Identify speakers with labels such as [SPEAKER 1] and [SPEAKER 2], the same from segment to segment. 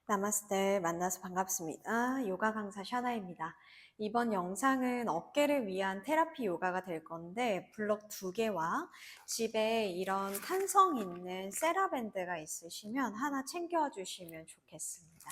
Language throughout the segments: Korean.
[SPEAKER 1] 나마스테 만나서 반갑습니다. 요가 강사 샤나입니다. 이번 영상은 어깨를 위한 테라피 요가가 될 건데 블록 2개와 집에 이런 탄성 있는 세라밴드가 있으시면 하나 챙겨 주시면 좋겠습니다.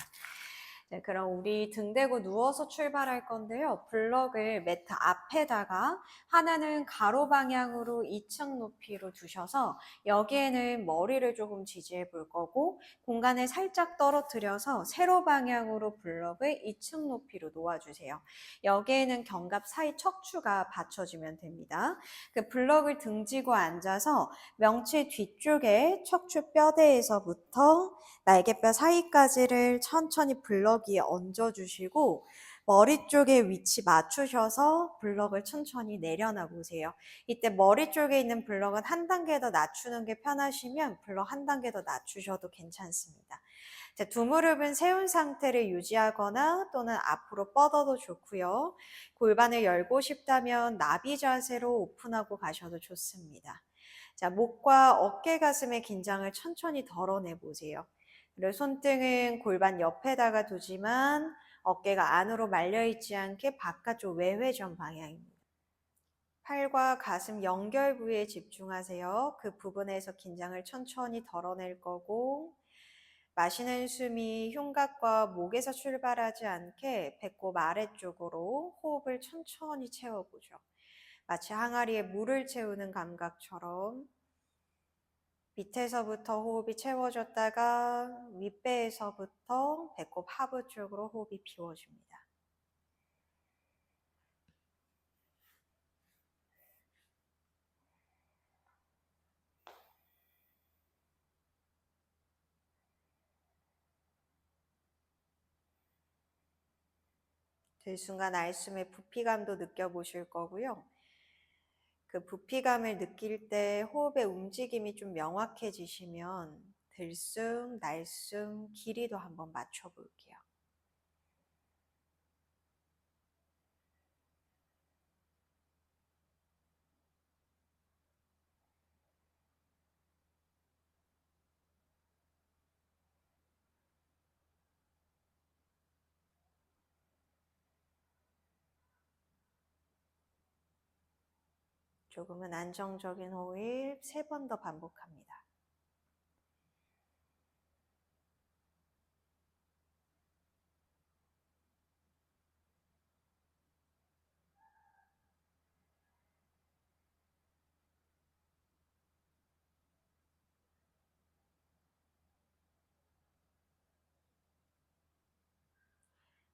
[SPEAKER 1] 네, 그럼 우리 등 대고 누워서 출발할 건데요. 블럭을 매트 앞에다가 하나는 가로 방향으로 2층 높이로 두셔서 여기에는 머리를 조금 지지해 볼 거고 공간을 살짝 떨어뜨려서 세로 방향으로 블럭을 2층 높이로 놓아주세요. 여기에는 견갑 사이 척추가 받쳐주면 됩니다. 그 블럭을 등지고 앉아서 명치 뒤쪽에 척추 뼈대에서부터 날개뼈 사이까지를 천천히 블럭 위에 얹어주시고 머리 쪽에 위치 맞추셔서 블럭을 천천히 내려놔 보세요. 이때 머리 쪽에 있는 블럭은 한 단계 더 낮추는 게 편하시면 블럭 한 단계 더 낮추셔도 괜찮습니다. 자, 두 무릎은 세운 상태를 유지하거나 또는 앞으로 뻗어도 좋고요. 골반을 열고 싶다면 나비 자세로 오픈하고 가셔도 좋습니다. 자, 목과 어깨 가슴의 긴장을 천천히 덜어내 보세요. 그리고 손등은 골반 옆에다가 두지만 어깨가 안으로 말려있지 않게 바깥쪽 외회전 방향입니다. 팔과 가슴 연결 부위에 집중하세요. 그 부분에서 긴장을 천천히 덜어낼 거고 마시는 숨이 흉곽과 목에서 출발하지 않게 배꼽 아래쪽으로 호흡을 천천히 채워보죠. 마치 항아리에 물을 채우는 감각처럼 밑에서부터 호흡이 채워졌다가 윗배에서부터 배꼽 하부 쪽으로 호흡이 비워집니다. 들숨과 날숨의 부피감도 느껴보실 거고요. 그 부피감을 느낄 때 호흡의 움직임이 좀 명확해지시면 들숨, 날숨, 길이도 한번 맞춰볼게요. 조금은 안정적인 호흡 3번 더 반복합니다.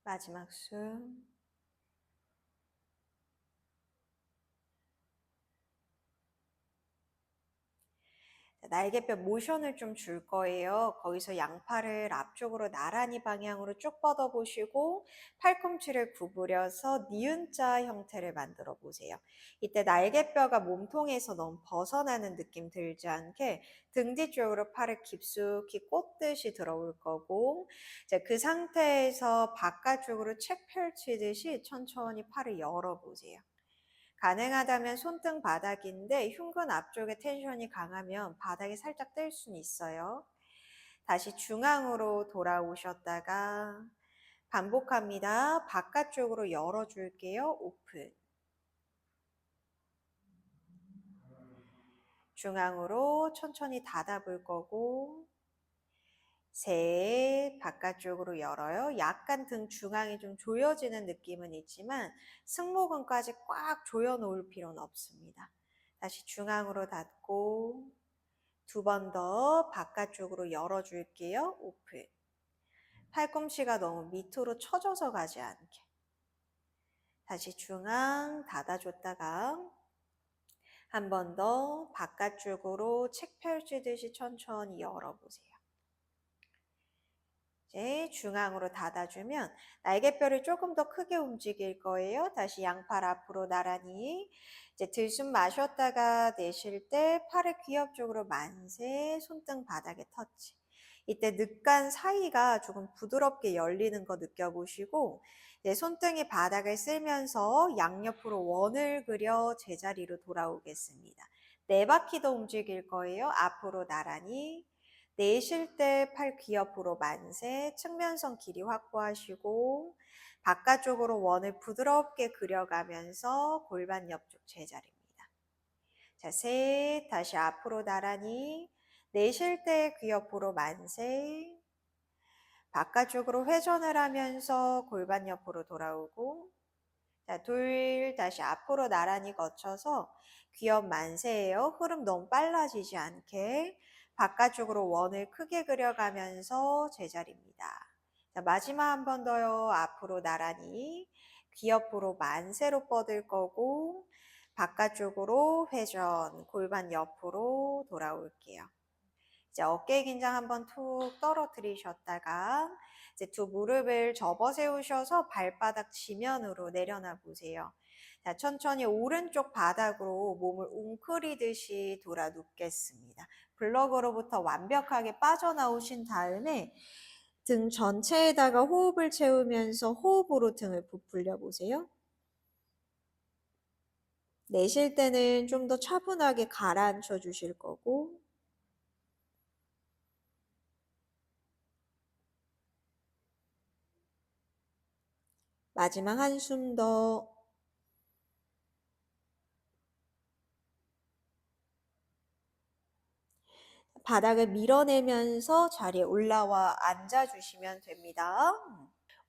[SPEAKER 1] 마지막 숨. 날개뼈 모션을 좀 줄 거예요. 거기서 양팔을 앞쪽으로 나란히 방향으로 쭉 뻗어 보시고 팔꿈치를 구부려서 니은자 형태를 만들어 보세요. 이때 날개뼈가 몸통에서 너무 벗어나는 느낌 들지 않게 등 뒤쪽으로 팔을 깊숙이 꽂듯이 들어올 거고 이제 그 상태에서 바깥쪽으로 책 펼치듯이 천천히 팔을 열어 보세요. 가능하다면 손등 바닥인데 흉근 앞쪽에 텐션이 강하면 바닥이 살짝 뜰 수는 있어요. 다시 중앙으로 돌아오셨다가 반복합니다. 바깥쪽으로 열어줄게요. 오픈. 중앙으로 천천히 닫아볼 거고 셋, 바깥쪽으로 열어요. 약간 등 중앙이 좀 조여지는 느낌은 있지만 승모근까지 꽉 조여 놓을 필요는 없습니다. 다시 중앙으로 닫고 2번 더 바깥쪽으로 열어줄게요. 오픈. 팔꿈치가 너무 밑으로 처져서 가지 않게. 다시 중앙 닫아줬다가 한 번 더 바깥쪽으로 책 펼치듯이 천천히 열어보세요. 이제 중앙으로 닫아주면 날개뼈를 조금 더 크게 움직일 거예요. 다시 양팔 앞으로 나란히. 이제 들숨 마셨다가 내쉴 때 팔을 귀 옆쪽으로 만세, 손등 바닥에 터치. 이때 늑간 사이가 조금 부드럽게 열리는 거 느껴보시고 이제 손등이 바닥을 쓸면서 양옆으로 원을 그려 제자리로 돌아오겠습니다. 4바퀴 더 움직일 거예요. 앞으로 나란히. 내쉴 때 팔 귀 옆으로 만세, 측면선 길이 확보하시고 바깥쪽으로 원을 부드럽게 그려가면서 골반 옆쪽 제자리입니다. 자, 셋, 다시 앞으로 나란히. 내쉴 때 귀 옆으로 만세. 바깥쪽으로 회전을 하면서 골반 옆으로 돌아오고. 자, 둘, 다시 앞으로 나란히 거쳐서 귀 옆 만세예요. 흐름 너무 빨라지지 않게 바깥쪽으로 원을 크게 그려가면서 제자리입니다. 자, 마지막 한 번 더요. 앞으로 나란히 귀 옆으로 만세로 뻗을 거고 바깥쪽으로 회전, 골반 옆으로 돌아올게요. 이제 어깨 긴장 한번 툭 떨어뜨리셨다가 이제 두 무릎을 접어 세우셔서 발바닥 지면으로 내려놔 보세요. 자, 천천히 오른쪽 바닥으로 몸을 웅크리듯이 돌아 눕겠습니다. 블럭으로부터 완벽하게 빠져나오신 다음에 등 전체에다가 호흡을 채우면서 호흡으로 등을 부풀려 보세요. 내쉴 때는 좀 더 차분하게 가라앉혀 주실 거고, 마지막 한숨 더. 바닥을 밀어내면서 자리에 올라와 앉아주시면 됩니다.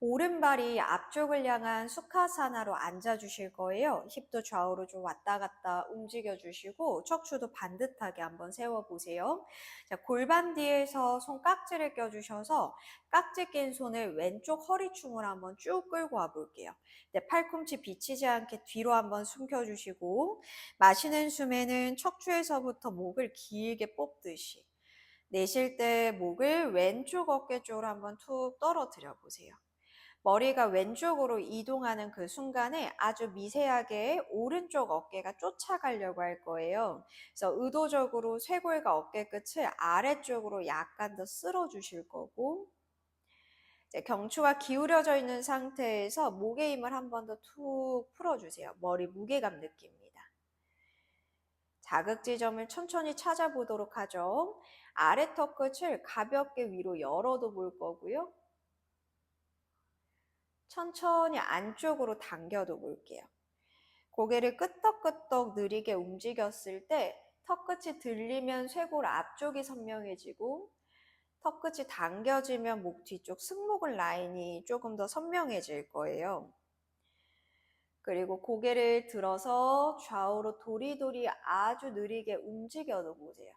[SPEAKER 1] 오른발이 앞쪽을 향한 수카사나로 앉아주실 거예요. 힙도 좌우로 좀 왔다 갔다 움직여주시고 척추도 반듯하게 한번 세워보세요. 자, 골반 뒤에서 손깍지를 껴주셔서 깍지 낀 손을 왼쪽 허리춤을 한번 쭉 끌고 와볼게요. 네, 팔꿈치 비치지 않게 뒤로 한번 숨겨주시고 마시는 숨에는 척추에서부터 목을 길게 뽑듯이 내쉴 때 목을 왼쪽 어깨 쪽으로 한번 툭 떨어뜨려 보세요. 머리가 왼쪽으로 이동하는 그 순간에 아주 미세하게 오른쪽 어깨가 쫓아가려고 할 거예요. 그래서 의도적으로 쇄골과 어깨 끝을 아래쪽으로 약간 더 쓸어 주실 거고, 이제 경추가 기울여져 있는 상태에서 목의 힘을 한 번 더 툭 풀어주세요. 머리 무게감 느낍니다. 자극 지점을 천천히 찾아보도록 하죠. 아래 턱 끝을 가볍게 위로 열어도 볼 거고요. 천천히 안쪽으로 당겨도 볼게요. 고개를 끄덕끄덕 느리게 움직였을 때 턱끝이 들리면 쇄골 앞쪽이 선명해지고 턱끝이 당겨지면 목 뒤쪽 승모근 라인이 조금 더 선명해질 거예요. 그리고 고개를 들어서 좌우로 도리도리 아주 느리게 움직여도 보세요.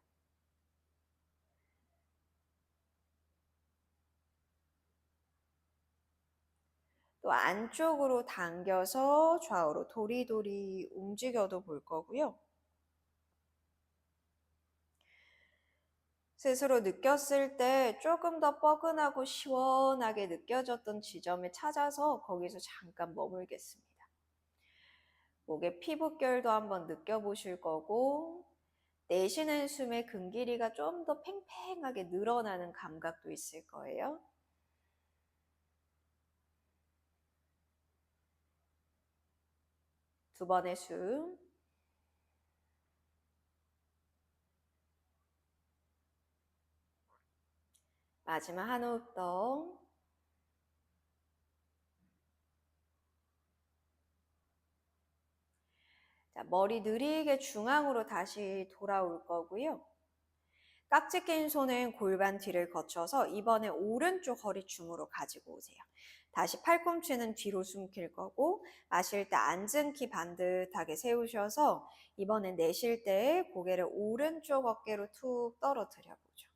[SPEAKER 1] 또 안쪽으로 당겨서 좌우로 도리도리 움직여도 볼 거고요. 스스로 느꼈을 때 조금 더 뻐근하고 시원하게 느껴졌던 지점을 찾아서 거기서 잠깐 머물겠습니다. 목의 피부결도 한번 느껴보실 거고 내쉬는 숨의 근 길이가 좀 더 팽팽하게 늘어나는 감각도 있을 거예요. 두 번의 숨. 마지막 한 호흡 더. 자, 머리 느리게 중앙으로 다시 돌아올 거고요. 깍지 낀 손은 골반 뒤를 거쳐서 이번에 오른쪽 허리춤으로 가지고 오세요. 다시 팔꿈치는 뒤로 숨길 거고 마실 때 앉은 키 반듯하게 세우셔서 이번엔 내쉴 때 고개를 오른쪽 어깨로 툭 떨어뜨려 보죠.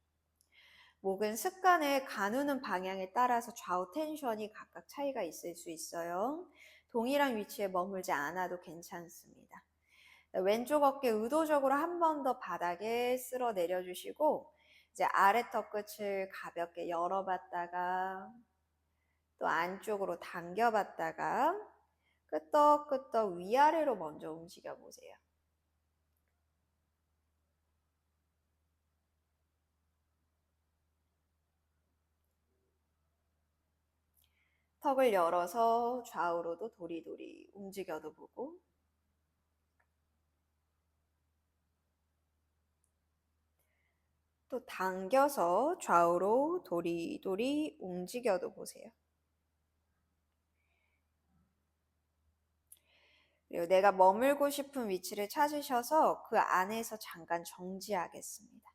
[SPEAKER 1] 목은 습관에 가누는 방향에 따라서 좌우 텐션이 각각 차이가 있을 수 있어요. 동일한 위치에 머물지 않아도 괜찮습니다. 왼쪽 어깨 의도적으로 한 번 더 바닥에 쓸어 내려주시고 이제 아래 턱 끝을 가볍게 열어봤다가 또 안쪽으로 당겨봤다가 끄떡끄떡 위아래로 먼저 움직여 보세요. 턱을 열어서 좌우로도 도리도리 움직여도 보고 또 당겨서 좌우로 도리도리 움직여도 보세요. 그리고 내가 머물고 싶은 위치를 찾으셔서 그 안에서 잠깐 정지하겠습니다.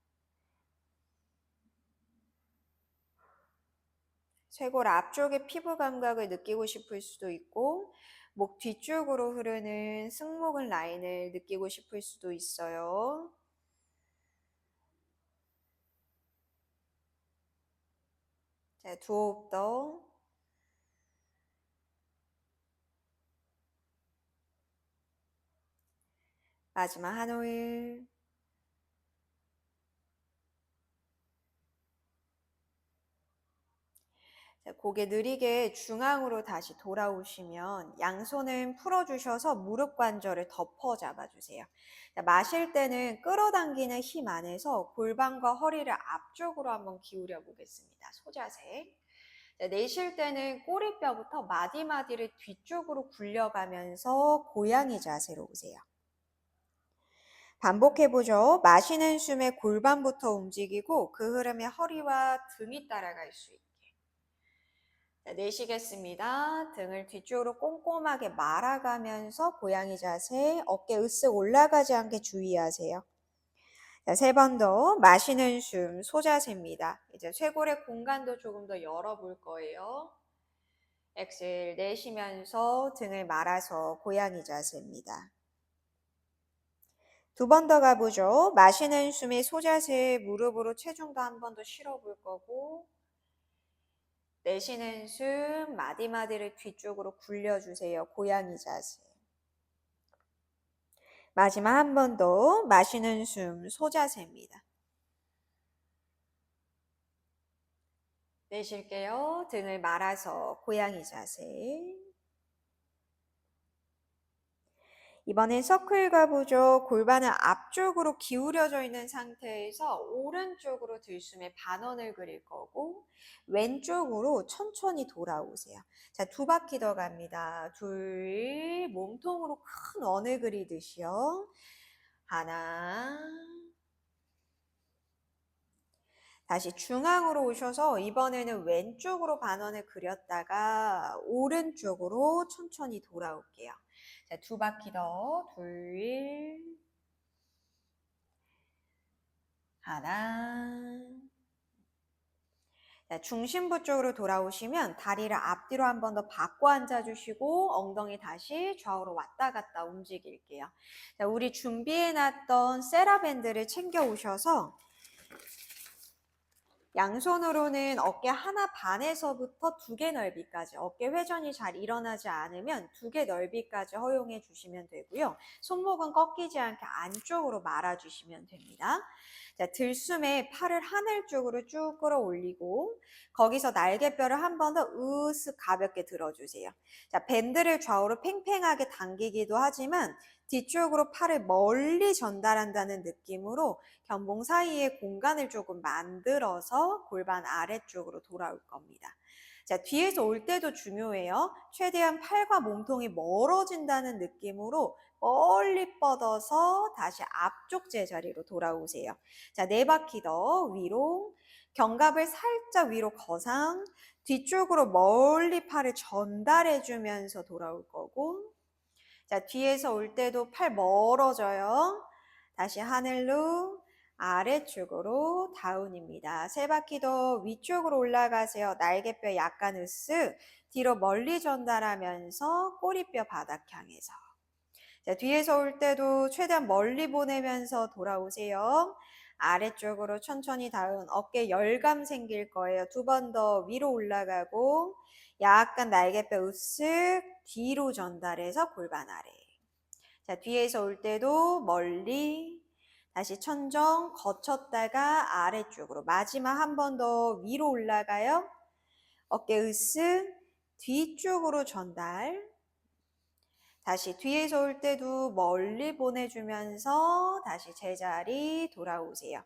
[SPEAKER 1] 쇄골 앞쪽의 피부 감각을 느끼고 싶을 수도 있고 목 뒤쪽으로 흐르는 승모근 라인을 느끼고 싶을 수도 있어요. 자, 두 호흡 더. 마지막 한 호흡. 자, 고개 느리게 중앙으로 다시 돌아오시면 양손은 풀어주셔서 무릎 관절을 덮어 잡아주세요. 자, 마실 때는 끌어당기는 힘 안에서 골반과 허리를 앞쪽으로 한번 기울여 보겠습니다. 소자세. 자, 내쉴 때는 꼬리뼈부터 마디마디를 뒤쪽으로 굴려가면서 고양이 자세로 오세요. 반복해보죠. 마시는 숨에 골반부터 움직이고 그 흐름에 허리와 등이 따라갈 수 있게. 자, 내쉬겠습니다. 등을 뒤쪽으로 꼼꼼하게 말아가면서 고양이 자세, 어깨 으쓱 올라가지 않게 주의하세요. 자, 세 번 더 마시는 숨 소자세입니다. 이제 쇄골의 공간도 조금 더 열어볼 거예요. 엑셀 내쉬면서 등을 말아서 고양이 자세입니다. 두 번 더 가보죠. 마시는 숨에 소자세 무릎으로 체중도 한 번 더 실어볼 거고 내쉬는 숨 마디마디를 뒤쪽으로 굴려주세요. 고양이 자세. 마지막 한 번 더 마시는 숨 소자세입니다. 내쉴게요. 등을 말아서 고양이 자세. 이번엔 서클 가보죠. 골반은 앞쪽으로 기울여져 있는 상태에서 오른쪽으로 들숨에 반원을 그릴 거고 왼쪽으로 천천히 돌아오세요. 자, 두 바퀴 더 갑니다. 둘, 몸통으로 큰 원을 그리듯이요. 하나, 다시 중앙으로 오셔서 이번에는 왼쪽으로 반원을 그렸다가 오른쪽으로 천천히 돌아올게요. 자, 두 바퀴 더. 둘, 하나. 자, 중심부 쪽으로 돌아오시면 다리를 앞뒤로 한 번 더 바꿔 앉아주시고 엉덩이 다시 좌우로 왔다 갔다 움직일게요. 자, 우리 준비해놨던 세라밴드를 챙겨 오셔서 양손으로는 어깨 하나 반에서부터 2개 넓이까지 어깨 회전이 잘 일어나지 않으면 2개 넓이까지 허용해 주시면 되고요. 손목은 꺾이지 않게 안쪽으로 말아주시면 됩니다. 자, 들숨에 팔을 하늘 쪽으로 쭉 끌어올리고 거기서 날개뼈를 한 번 더 으쓱 가볍게 들어주세요. 자, 밴드를 좌우로 팽팽하게 당기기도 하지만 뒤쪽으로 팔을 멀리 전달한다는 느낌으로 견봉 사이에 공간을 조금 만들어서 골반 아래쪽으로 돌아올 겁니다. 자, 뒤에서 올 때도 중요해요. 최대한 팔과 몸통이 멀어진다는 느낌으로 멀리 뻗어서 다시 앞쪽 제자리로 돌아오세요. 자, 4바퀴 더 위로, 견갑을 살짝 위로 거상, 뒤쪽으로 멀리 팔을 전달해 주면서 돌아올 거고, 자, 뒤에서 올 때도 팔 멀어져요. 다시 하늘로 아래쪽으로 다운입니다. 3바퀴 더 위쪽으로 올라가세요. 날개뼈 약간 으쓱 뒤로 멀리 전달하면서 꼬리뼈 바닥 향해서. 자, 뒤에서 올 때도 최대한 멀리 보내면서 돌아오세요. 아래쪽으로 천천히 다운, 어깨 열감 생길 거예요. 2번 더 위로 올라가고 약간 날개뼈 으쓱 뒤로 전달해서 골반 아래. 자, 뒤에서 올 때도 멀리 다시 천정 거쳤다가 아래쪽으로 마지막 한 번 더 위로 올라가요. 어깨 으쓱 뒤쪽으로 전달. 다시 뒤에서 올 때도 멀리 보내주면서 다시 제자리 돌아오세요.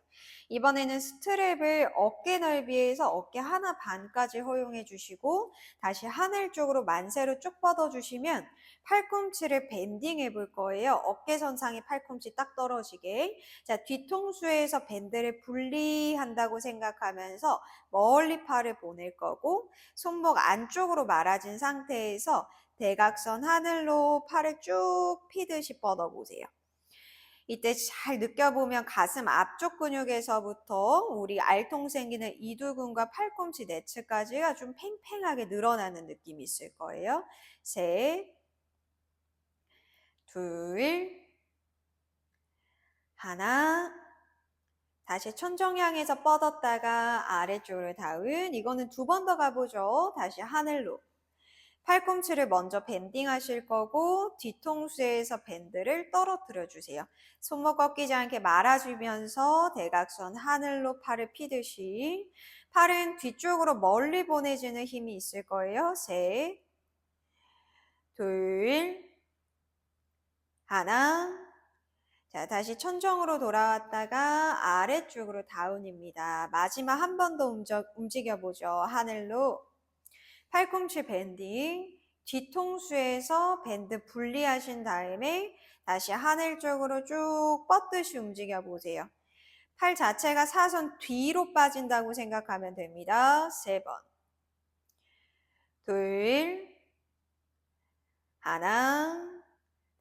[SPEAKER 1] 이번에는 스트랩을 어깨 넓이에서 어깨 하나 반까지 허용해 주시고 다시 하늘 쪽으로 만세로 쭉 뻗어주시면 팔꿈치를 밴딩 해볼 거예요. 어깨선상에 팔꿈치 딱 떨어지게. 자, 뒤통수에서 밴드를 분리한다고 생각하면서 멀리 팔을 보낼 거고 손목 안쪽으로 말아진 상태에서 대각선 하늘로 팔을 쭉 피듯이 뻗어보세요. 이때 잘 느껴보면 가슴 앞쪽 근육에서부터 우리 알통 생기는 이두근과 팔꿈치 내측까지가 좀 팽팽하게 늘어나는 느낌이 있을 거예요. 셋, 둘, 하나. 다시 천정 향해서 뻗었다가 아래쪽으로 다운. 이거는 두 번 더 가보죠. 다시 하늘로. 팔꿈치를 먼저 밴딩 하실 거고 뒤통수에서 밴드를 떨어뜨려 주세요. 손목 꺾이지 않게 말아주면서 대각선 하늘로 팔을 피듯이 팔은 뒤쪽으로 멀리 보내지는 힘이 있을 거예요. 셋, 둘, 하나. 자, 다시 천정으로 돌아왔다가 아래쪽으로 다운입니다. 마지막 한 번 더 움직여보죠. 하늘로. 팔꿈치 밴딩, 뒤통수에서 밴드 분리하신 다음에 다시 하늘 쪽으로 쭉 뻗듯이 움직여 보세요. 팔 자체가 사선 뒤로 빠진다고 생각하면 됩니다. 세 번. 둘, 하나.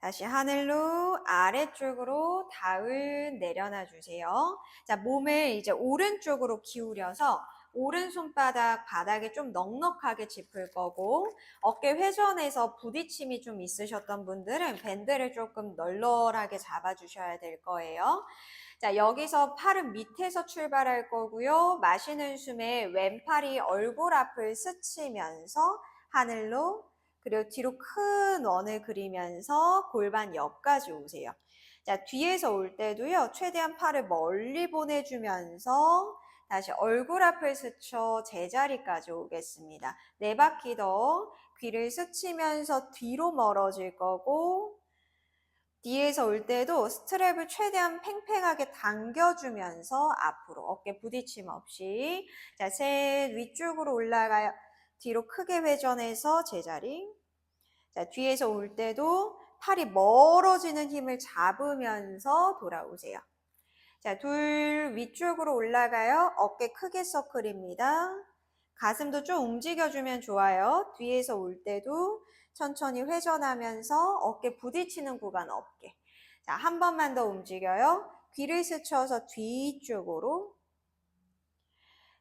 [SPEAKER 1] 다시 하늘로 아래쪽으로 다운 내려놔 주세요. 자, 몸을 이제 오른쪽으로 기울여서 오른손바닥 바닥에 좀 넉넉하게 짚을 거고 어깨 회전에서 부딪힘이 좀 있으셨던 분들은 밴드를 조금 널널하게 잡아주셔야 될 거예요. 자, 여기서 팔은 밑에서 출발할 거고요. 마시는 숨에 왼팔이 얼굴 앞을 스치면서 하늘로 그리고 뒤로 큰 원을 그리면서 골반 옆까지 오세요. 자, 뒤에서 올 때도요. 최대한 팔을 멀리 보내주면서 다시 얼굴 앞을 스쳐 제자리까지 오겠습니다. 네 바퀴 더 귀를 스치면서 뒤로 멀어질 거고 뒤에서 올 때도 스트랩을 최대한 팽팽하게 당겨주면서 앞으로 어깨 부딪힘 없이 자, 셋 위쪽으로 올라가요. 뒤로 크게 회전해서 제자리. 자, 뒤에서 올 때도 팔이 멀어지는 힘을 잡으면서 돌아오세요. 자, 둘 위쪽으로 올라가요. 어깨 크게 서클입니다. 가슴도 좀 움직여주면 좋아요. 뒤에서 올 때도 천천히 회전하면서 어깨 부딪히는 구간 없게. 자, 한 번만 더 움직여요. 귀를 스쳐서 뒤쪽으로.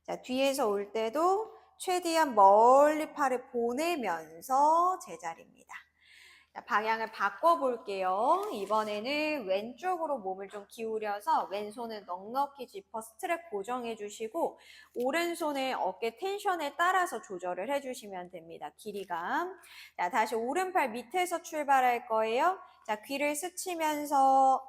[SPEAKER 1] 자, 뒤에서 올 때도 최대한 멀리 팔을 보내면서 제자리입니다. 자, 방향을 바꿔볼게요. 이번에는 왼쪽으로 몸을 좀 기울여서 왼손은 넉넉히 짚어 스트랩 고정해 주시고 오른손의 어깨 텐션에 따라서 조절을 해주시면 됩니다. 길이감. 자, 다시 오른팔 밑에서 출발할 거예요. 자, 귀를 스치면서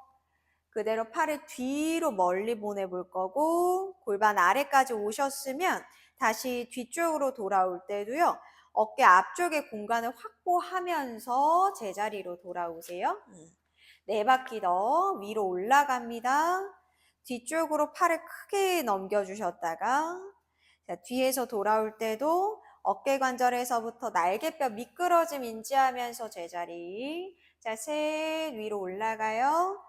[SPEAKER 1] 그대로 팔을 뒤로 멀리 보내볼 거고 골반 아래까지 오셨으면 다시 뒤쪽으로 돌아올 때도요. 어깨 앞쪽의 공간을 확보하면서 제자리로 돌아오세요. 네 바퀴 더 위로 올라갑니다. 뒤쪽으로 팔을 크게 넘겨주셨다가 자, 뒤에서 돌아올 때도 어깨 관절에서부터 날개뼈 미끄러짐 인지하면서 제자리. 자, 셋 위로 올라가요.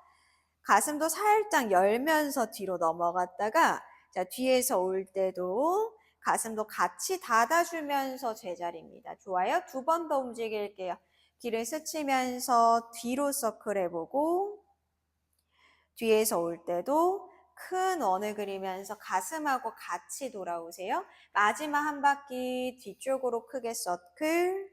[SPEAKER 1] 가슴도 살짝 열면서 뒤로 넘어갔다가 자, 뒤에서 올 때도 가슴도 같이 닫아주면서 제자리입니다. 좋아요. 두 번 더 움직일게요. 귀를 스치면서 뒤로 서클 해보고 뒤에서 올 때도 큰 원을 그리면서 가슴하고 같이 돌아오세요. 마지막 한 바퀴 뒤쪽으로 크게 서클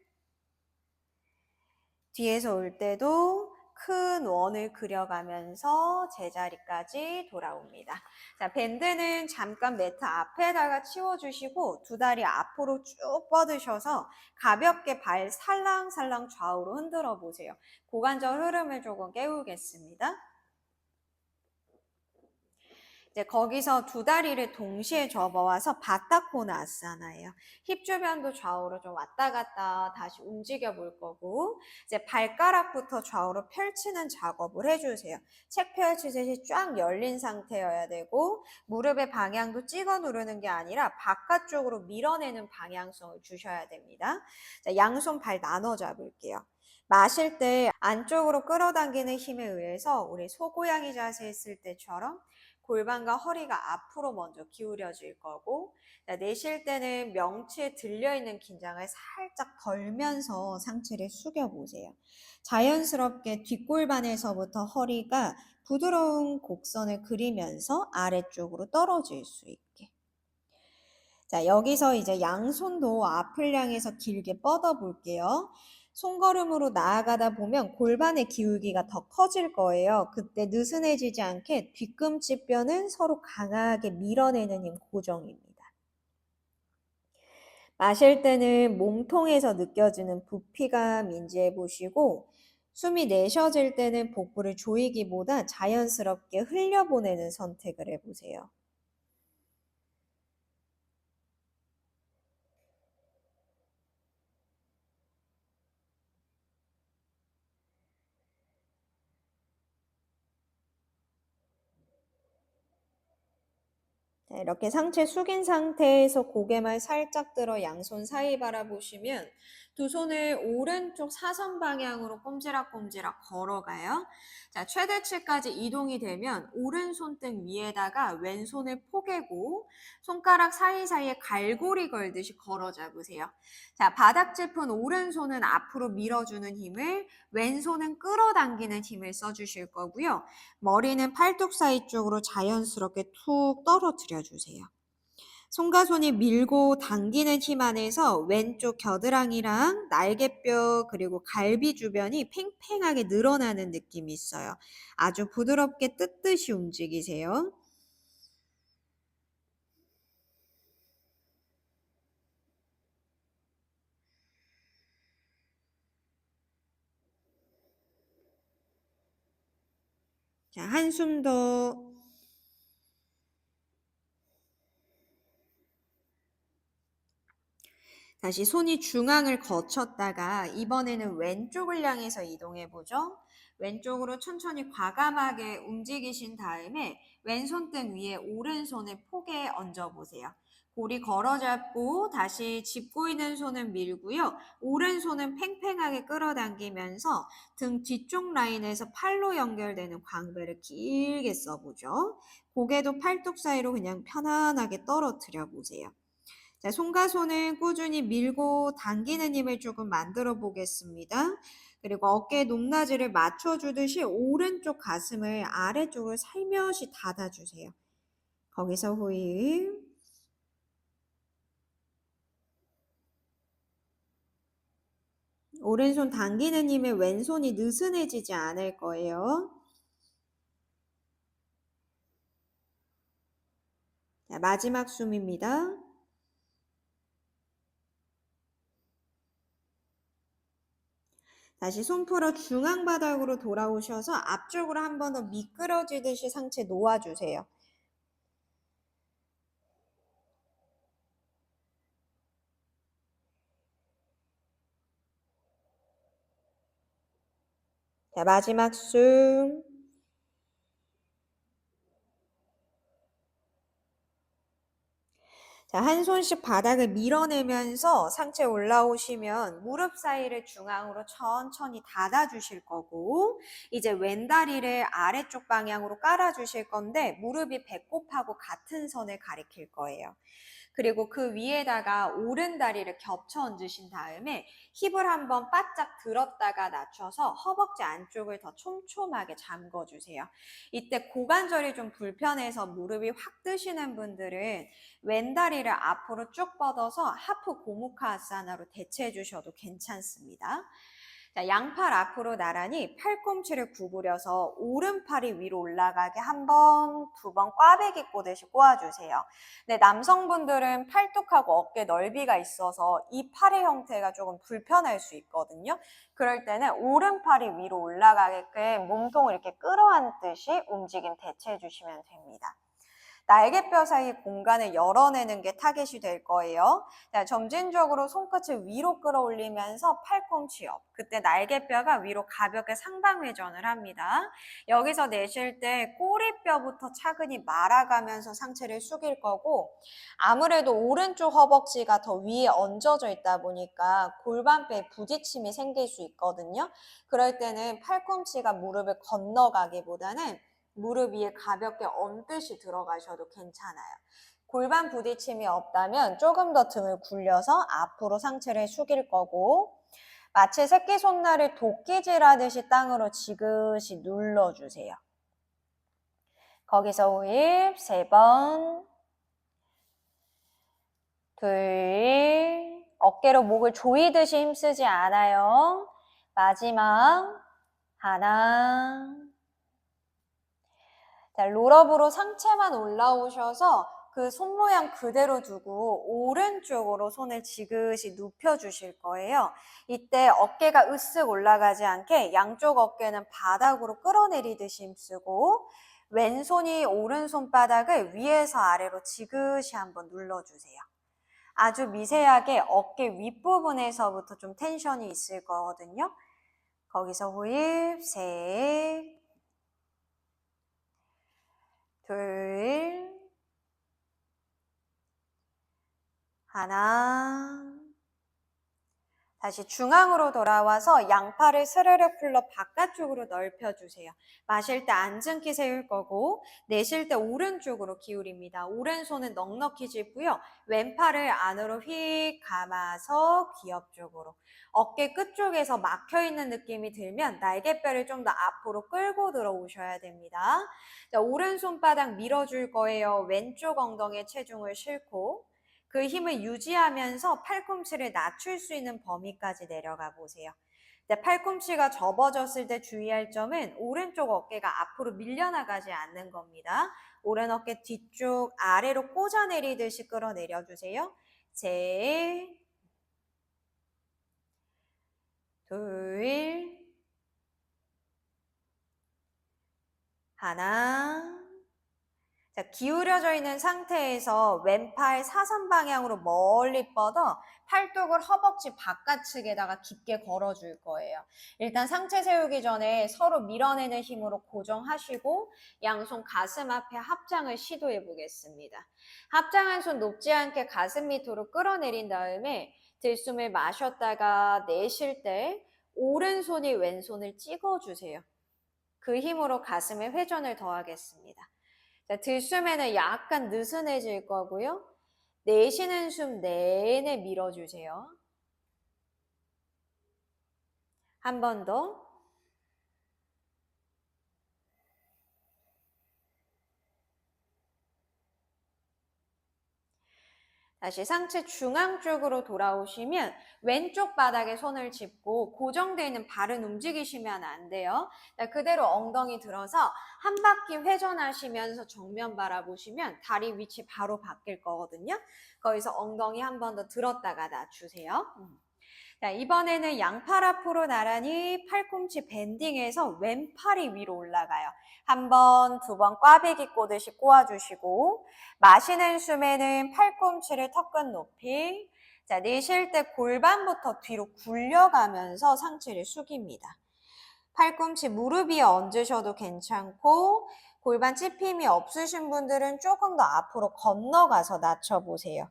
[SPEAKER 1] 뒤에서 올 때도 큰 원을 그려가면서 제자리까지 돌아옵니다. 자, 밴드는 잠깐 매트 앞에다가 치워주시고 두 다리 앞으로 쭉 뻗으셔서 가볍게 발 살랑살랑 좌우로 흔들어 보세요. 고관절 흐름을 조금 깨우겠습니다. 이제 거기서 두 다리를 동시에 접어와서 바타코나아사나예요. 힙 주변도 좌우로 좀 왔다 갔다 다시 움직여 볼 거고, 이제 발가락부터 좌우로 펼치는 작업을 해주세요. 책 펼치듯이 쫙 열린 상태여야 되고, 무릎의 방향도 찍어 누르는 게 아니라 바깥쪽으로 밀어내는 방향성을 주셔야 됩니다. 자, 양손 발 나눠 잡을게요. 마실 때 안쪽으로 끌어당기는 힘에 의해서 우리 소고양이 자세 했을 때처럼 골반과 허리가 앞으로 먼저 기울여질 거고, 내쉴 때는 명치에 들려있는 긴장을 살짝 덜면서 상체를 숙여보세요. 자연스럽게 뒷골반에서부터 허리가 부드러운 곡선을 그리면서 아래쪽으로 떨어질 수 있게. 자, 여기서 이제 양손도 앞을 향해서 길게 뻗어 볼게요. 손걸음으로 나아가다 보면 골반의 기울기가 더 커질 거예요. 그때 느슨해지지 않게 뒤꿈치 뼈는 서로 강하게 밀어내는 힘 고정입니다. 마실 때는 몸통에서 느껴지는 부피감 인지해 보시고, 숨이 내쉬어질 때는 복부를 조이기보다 자연스럽게 흘려보내는 선택을 해보세요. 자, 이렇게 상체 숙인 상태에서 고개만 살짝 들어 양손 사이 바라보시면 두 손을 오른쪽 사선 방향으로 꼼지락꼼지락 걸어가요. 자, 최대치까지 이동이 되면 오른손등 위에다가 왼손을 포개고 손가락 사이사이에 갈고리 걸듯이 걸어 잡으세요. 자, 바닥 짚은 오른손은 앞으로 밀어주는 힘을, 왼손은 끌어당기는 힘을 써주실 거고요. 머리는 팔뚝 사이 쪽으로 자연스럽게 툭 떨어뜨려 주세요. 손과 손이 밀고 당기는 힘 안에서 왼쪽 겨드랑이랑 날개뼈 그리고 갈비 주변이 팽팽하게 늘어나는 느낌이 있어요. 아주 부드럽게 뜯듯이 움직이세요. 자, 한숨 더. 다시 손이 중앙을 거쳤다가 이번에는 왼쪽을 향해서 이동해 보죠. 왼쪽으로 천천히 과감하게 움직이신 다음에 왼손등 위에 오른손을 포개에 얹어 보세요. 고리 걸어 잡고 다시 짚고 있는 손은 밀고요. 오른손은 팽팽하게 끌어당기면서 등 뒤쪽 라인에서 팔로 연결되는 광배를 길게 써보죠. 고개도 팔뚝 사이로 그냥 편안하게 떨어뜨려 보세요. 자, 손과 손을 꾸준히 밀고 당기는 힘을 조금 만들어 보겠습니다. 그리고 어깨 높낮이를 맞춰주듯이 오른쪽 가슴을 아래쪽으로 살며시 닫아주세요. 거기서 호흡. 오른손 당기는 힘에 왼손이 느슨해지지 않을 거예요. 자, 마지막 숨입니다. 다시 손 풀어 중앙 바닥으로 돌아오셔서 앞쪽으로 한 번 더 미끄러지듯이 상체 놓아주세요. 자, 마지막 숨. 자, 한 손씩 바닥을 밀어내면서 상체 올라오시면 무릎 사이를 중앙으로 천천히 닫아주실 거고, 이제 왼다리를 아래쪽 방향으로 깔아주실 건데 무릎이 배꼽하고 같은 선을 가리킬 거예요. 그리고 그 위에다가 오른 다리를 겹쳐 얹으신 다음에 힙을 한번 바짝 들었다가 낮춰서 허벅지 안쪽을 더 촘촘하게 잠궈주세요. 이때 고관절이 좀 불편해서 무릎이 확 뜨시는 분들은 왼다리를 앞으로 쭉 뻗어서 하프 고무카아사나로 대체해 주셔도 괜찮습니다. 자, 양팔 앞으로 나란히 팔꿈치를 구부려서 오른팔이 위로 올라가게 한 번, 두 번 꽈배기 꼬듯이 꼬아주세요. 근데 남성분들은 팔뚝하고 어깨 넓이가 있어서 이 팔의 형태가 조금 불편할 수 있거든요. 그럴 때는 오른팔이 위로 올라가게끔 몸통을 이렇게 끌어안듯이 움직임 대체해 주시면 됩니다. 날개뼈 사이 공간을 열어내는 게 타겟이 될 거예요. 자, 점진적으로 손끝을 위로 끌어올리면서 팔꿈치 옆. 그때 날개뼈가 위로 가볍게 상방회전을 합니다. 여기서 내쉴 때 꼬리뼈부터 차근히 말아가면서 상체를 숙일 거고, 아무래도 오른쪽 허벅지가 더 위에 얹어져 있다 보니까 골반뼈에 부딪힘이 생길 수 있거든요. 그럴 때는 팔꿈치가 무릎을 건너가기보다는 무릎 위에 가볍게 얹듯이 들어가셔도 괜찮아요. 골반 부딪힘이 없다면 조금 더 등을 굴려서 앞으로 상체를 숙일 거고, 마치 새끼손날을 도끼질하듯이 땅으로 지그시 눌러주세요. 거기서 호흡 3번, 둘, 어깨로 목을 조이듯이 힘쓰지 않아요. 마지막 하나. 자, 롤업으로 상체만 올라오셔서 그 손 모양 그대로 두고 오른쪽으로 손을 지그시 눕혀주실 거예요. 이때 어깨가 으쓱 올라가지 않게 양쪽 어깨는 바닥으로 끌어내리듯이 힘쓰고 왼손이 오른손바닥을 위에서 아래로 지그시 한번 눌러주세요. 아주 미세하게 어깨 윗부분에서부터 좀 텐션이 있을 거거든요. 거기서 호흡 셋, 둘, 하나. 다시 중앙으로 돌아와서 양팔을 스르르 풀러 바깥쪽으로 넓혀주세요. 마실 때 앉은 키 세울 거고 내쉴 때 오른쪽으로 기울입니다. 오른손은 넉넉히 짚고요. 왼팔을 안으로 휙 감아서 귀 옆쪽으로. 어깨 끝쪽에서 막혀있는 느낌이 들면 날개뼈를 좀 더 앞으로 끌고 들어오셔야 됩니다. 자, 오른손바닥 밀어줄 거예요. 왼쪽 엉덩이에 체중을 싣고 그 힘을 유지하면서 팔꿈치를 낮출 수 있는 범위까지 내려가 보세요. 팔꿈치가 접어졌을 때 주의할 점은 오른쪽 어깨가 앞으로 밀려나가지 않는 겁니다. 오른 어깨 뒤쪽 아래로 꽂아내리듯이 끌어내려 주세요. 셋, 둘, 하나. 자, 기울여져 있는 상태에서 왼팔 사선 방향으로 멀리 뻗어 팔뚝을 허벅지 바깥측에다가 깊게 걸어줄 거예요. 일단 상체 세우기 전에 서로 밀어내는 힘으로 고정하시고 양손 가슴 앞에 합장을 시도해 보겠습니다. 합장한 손 높지 않게 가슴 밑으로 끌어내린 다음에 들숨을 마셨다가 내쉴 때 오른손이 왼손을 찍어주세요. 그 힘으로 가슴에 회전을 더하겠습니다. 자, 들숨에는 약간 느슨해질 거고요. 내쉬는 숨 내내 밀어주세요. 한 번 더. 다시 상체 중앙 쪽으로 돌아오시면 왼쪽 바닥에 손을 짚고 고정되어 있는 발은 움직이시면 안 돼요. 자, 그대로 엉덩이 들어서 한 바퀴 회전하시면서 정면 바라보시면 다리 위치 바로 바뀔 거거든요. 거기서 엉덩이 한 번 더 들었다가 낮추세요. 자, 이번에는 양팔 앞으로 나란히 팔꿈치 밴딩해서 왼팔이 위로 올라가요. 한 번, 두 번 꽈배기 꼬듯이 꼬아주시고 마시는 숨에는 팔꿈치를 턱끝 높이. 자, 내쉴 때 골반부터 뒤로 굴려가면서 상체를 숙입니다. 팔꿈치 무릎 위에 얹으셔도 괜찮고 골반 찝힘이 없으신 분들은 조금 더 앞으로 건너가서 낮춰보세요.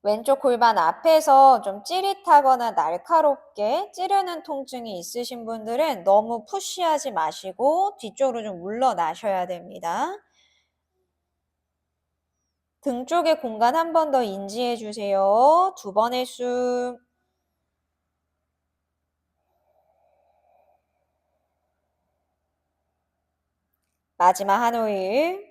[SPEAKER 1] 왼쪽 골반 앞에서 좀 찌릿하거나 날카롭게 찌르는 통증이 있으신 분들은 너무 푸시하지 마시고 뒤쪽으로 좀 물러나셔야 됩니다. 등 쪽의 공간 한 번 더 인지해 주세요. 2번의 숨. 마지막 한 호흡.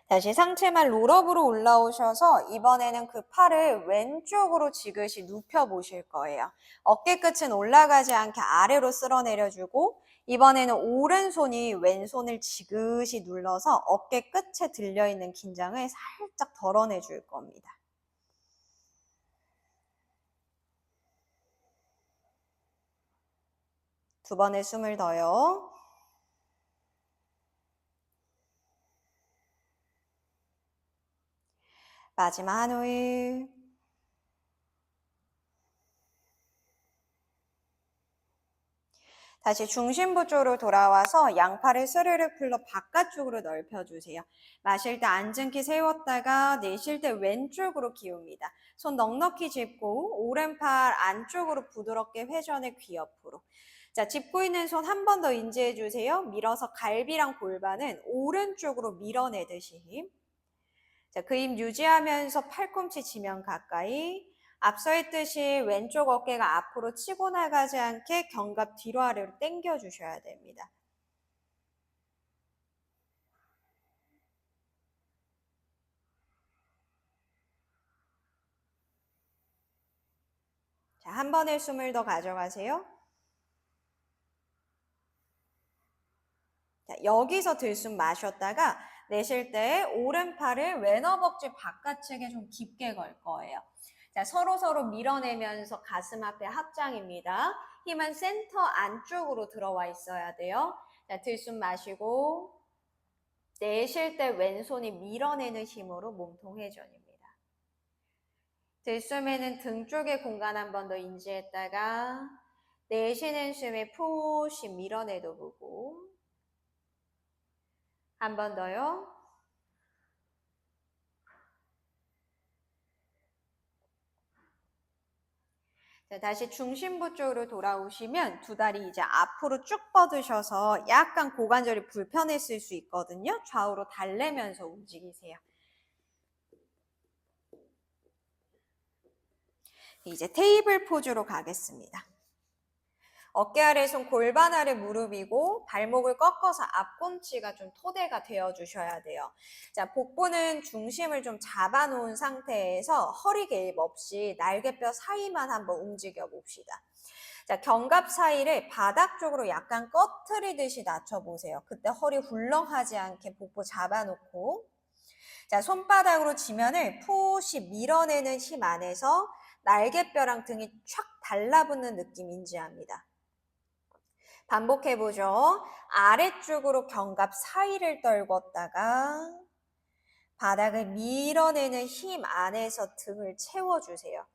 [SPEAKER 1] 다시 상체만 롤업으로 올라오셔서 이번에는 그 팔을 왼쪽으로 지그시 눕혀 보실 거예요. 어깨 끝은 올라가지 않게 아래로 쓸어내려주고 이번에는 오른손이 왼손을 지그시 눌러서 어깨 끝에 들려있는 긴장을 살짝 덜어내 줄 겁니다. 두 번의 숨을 더요. 마지막 한 호흡. 다시 중심부 쪽으로 돌아와서 양팔을 스르르 풀러 바깥쪽으로 넓혀주세요. 마실 때 앉은키 세웠다가 내쉴 때 왼쪽으로 기웁니다. 손 넉넉히 짚고 오른팔 안쪽으로 부드럽게 회전해 귀 옆으로. 자, 짚고 있는 손 한 번 더 인지해 주세요. 밀어서 갈비랑 골반은 오른쪽으로 밀어내듯이 힘. 자, 그 힘 유지하면서 팔꿈치 지면 가까이. 앞서 했듯이 왼쪽 어깨가 앞으로 치고 나가지 않게 견갑 뒤로 아래로 당겨 주셔야 됩니다. 자, 한 번의 숨을 더 가져가세요. 자, 여기서 들숨 마셨다가 내쉴 때 오른팔을 왼허벅지 바깥쪽에 좀 깊게 걸 거예요. 자, 서로 밀어내면서 가슴 앞에 합장입니다. 힘은 센터 안쪽으로 들어와 있어야 돼요. 자, 들숨 마시고 내쉴 때 왼손이 밀어내는 힘으로 몸통 회전입니다. 들숨에는 등 쪽에 공간 한 번 더 인지했다가 내쉬는 숨에 푸시 밀어내도 보고 한 번 더요. 자, 다시 중심부 쪽으로 돌아오시면 두 다리 이제 앞으로 쭉 뻗으셔서 약간 고관절이 불편했을 수 있거든요. 좌우로 달래면서 움직이세요. 이제 테이블 포즈로 가겠습니다. 어깨 아래 손 골반 아래 무릎이고 발목을 꺾어서 앞꿈치가 좀 토대가 되어 주셔야 돼요. 자, 복부는 중심을 좀 잡아 놓은 상태에서 허리 개입 없이 날개뼈 사이만 한번 움직여 봅시다. 자, 견갑 사이를 바닥 쪽으로 약간 꺼트리듯이 낮춰보세요. 그때 허리 훌렁하지 않게 복부 잡아놓고 자, 손바닥으로 지면을 푸시 밀어내는 힘 안에서 날개뼈랑 등이 촥 달라붙는 느낌 인지합니다. 반복해보죠. 아래쪽으로 견갑 사이를 떨궜다가 바닥을 밀어내는 힘 안에서 등을 채워주세요.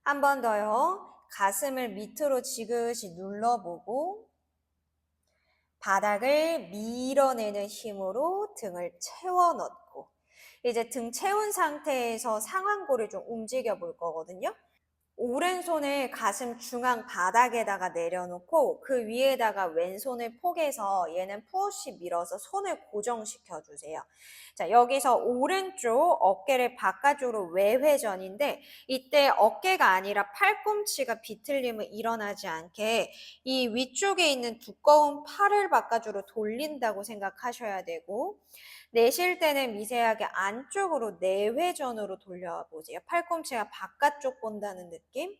[SPEAKER 1] 한 번 더요. 가슴을 밑으로 지그시 눌러보고 바닥을 밀어내는 힘으로 등을 채워 넣고 이제 등 채운 상태에서 상완골을 좀 움직여 볼 거거든요. 오른손을 가슴 중앙 바닥에다가 내려놓고 그 위에다가 왼손을 포개서 얘는 푸시 밀어서 손을 고정시켜 주세요. 자, 여기서 오른쪽 어깨를 바깥쪽으로 외회전인데 이때 어깨가 아니라 팔꿈치가 비틀림을 일어나지 않게 이 위쪽에 있는 두꺼운 팔을 바깥쪽으로 돌린다고 생각하셔야 되고 내쉴 때는 미세하게 안쪽으로 내회전으로 돌려보세요. 팔꿈치가 바깥쪽 본다는 느낌.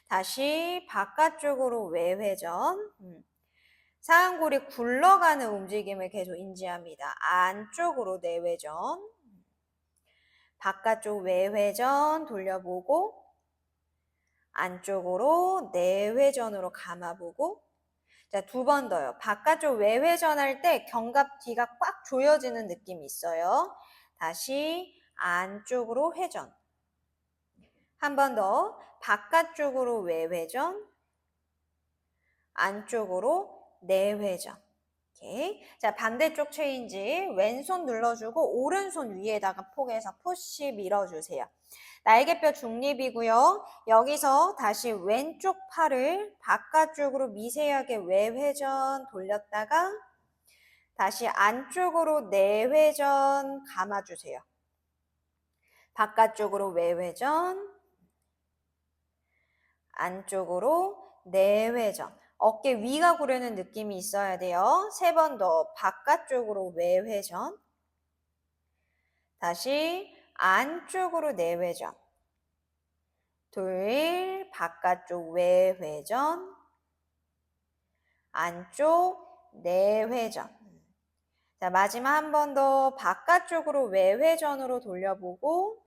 [SPEAKER 1] 다시 바깥쪽으로 외회전. 상완골이 굴러가는 움직임을 계속 인지합니다. 안쪽으로 내회전. 바깥쪽 외회전 돌려보고 안쪽으로 내회전으로 감아보고 자, 두 번 더요. 바깥쪽 외회전 할 때 견갑 뒤가 꽉 조여지는 느낌이 있어요. 다시 안쪽으로 회전. 한 번 더. 바깥쪽으로 외회전. 안쪽으로 내회전. 오케이. 자, 반대쪽 체인지. 왼손 눌러주고 오른손 위에다가 포개서 푸시 밀어주세요. 날개뼈 중립이고요. 여기서 다시 왼쪽 팔을 바깥쪽으로 미세하게 외회전 돌렸다가 다시 안쪽으로 내회전 감아주세요. 바깥쪽으로 외회전, 안쪽으로 내회전. 어깨 위가 구르는 느낌이 있어야 돼요. 세 번 더 바깥쪽으로 외회전, 다시 안쪽으로 내회전. 둘, 바깥쪽 외회전, 안쪽 내회전. 자, 마지막 한 번 더 바깥쪽으로 외회전으로 돌려보고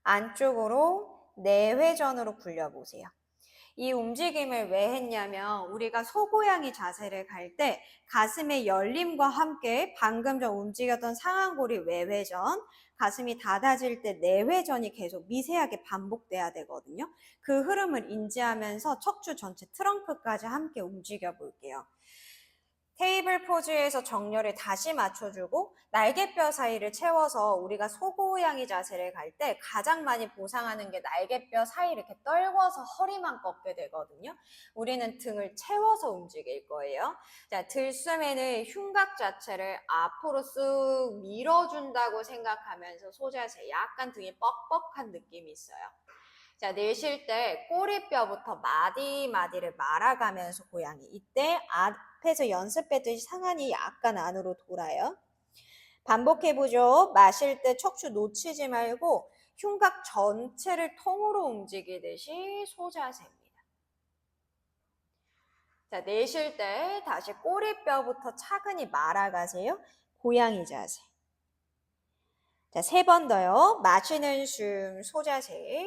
[SPEAKER 1] 안쪽으로 내회전으로 굴려보세요. 이 움직임을 왜 했냐면 우리가 소고양이 자세를 갈 때 가슴의 열림과 함께 방금 전 움직였던 상완골이 외회전, 가슴이 닫아질 때 내회전이 계속 미세하게 반복돼야 되거든요. 그 흐름을 인지하면서 척추 전체 트렁크까지 함께 움직여 볼게요. 테이블 포즈에서 정렬을 다시 맞춰주고 날개뼈 사이를 채워서 우리가 소고양이 자세를 갈 때 가장 많이 보상하는 게 날개뼈 사이 이렇게 떨궈서 허리만 꺾게 되거든요. 우리는 등을 채워서 움직일 거예요. 자, 들숨에는 흉곽 자체를 앞으로 쓱 밀어준다고 생각하면서 소자세, 약간 등이 뻑뻑한 느낌이 있어요. 자, 내쉴 때 꼬리뼈부터 마디마디를 말아가면서 고양이. 이때 앞에서 연습했듯이 상안이 약간 안으로 돌아요. 반복해보죠. 마실 때 척추 놓치지 말고 흉곽 전체를 통으로 움직이듯이 소자세입니다. 자, 내쉴 때 다시 꼬리뼈부터 차근히 말아가세요. 고양이 자세. 자, 3번 더요. 마시는 숨 소자세.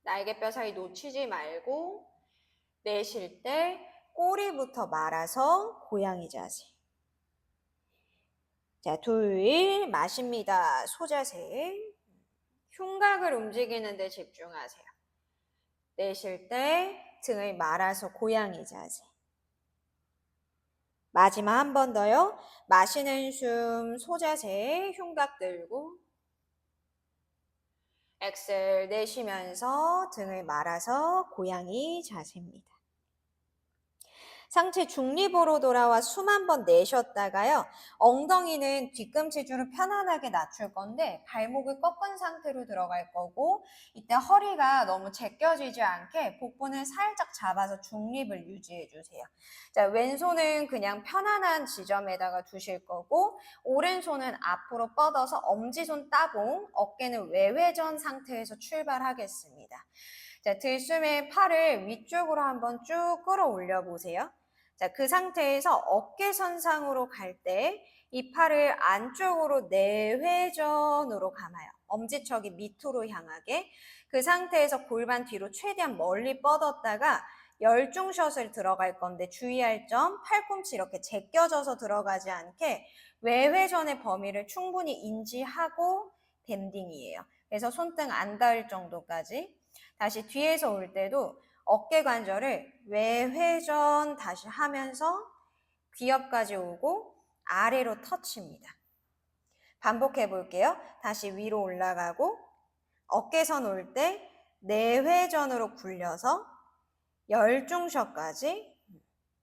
[SPEAKER 1] 날개뼈 사이 놓치지 말고 내쉴 때 꼬리부터 말아서 고양이 자세. 자, 2, 마십니다. 소자세. 흉곽을 움직이는 데 집중하세요. 내쉴 때 등을 말아서 고양이 자세. 마지막 한 번 더요. 마시는 숨 소자세. 흉곽 들고 엑셀 내쉬면서 등을 말아서 고양이 자세입니다. 상체 중립으로 돌아와 숨 한 번 내쉬었다가요. 엉덩이는 뒤꿈치줄을 편안하게 낮출 건데 발목을 꺾은 상태로 들어갈 거고 이때 허리가 너무 제껴지지 않게 복부는 살짝 잡아서 중립을 유지해 주세요. 자, 왼손은 그냥 편안한 지점에다가 두실 거고 오른손은 앞으로 뻗어서 엄지손 따봉, 어깨는 외회전 상태에서 출발하겠습니다. 자, 들숨에 팔을 위쪽으로 한번 쭉 끌어올려 보세요. 자, 그 상태에서 어깨선상으로 갈 때 이 팔을 안쪽으로 내회전으로 감아요. 엄지척이 밑으로 향하게. 그 상태에서 골반 뒤로 최대한 멀리 뻗었다가 열중샷을 들어갈 건데 주의할 점, 팔꿈치 이렇게 제껴져서 들어가지 않게 외회전의 범위를 충분히 인지하고 밴딩이에요. 그래서 손등 안 닿을 정도까지. 다시 뒤에서 올 때도 어깨 관절을 외회전 다시 하면서 귀엽까지 오고 아래로 터치입니다. 반복해 볼게요. 다시 위로 올라가고 어깨선 올 때 내회전으로 굴려서 열중셔까지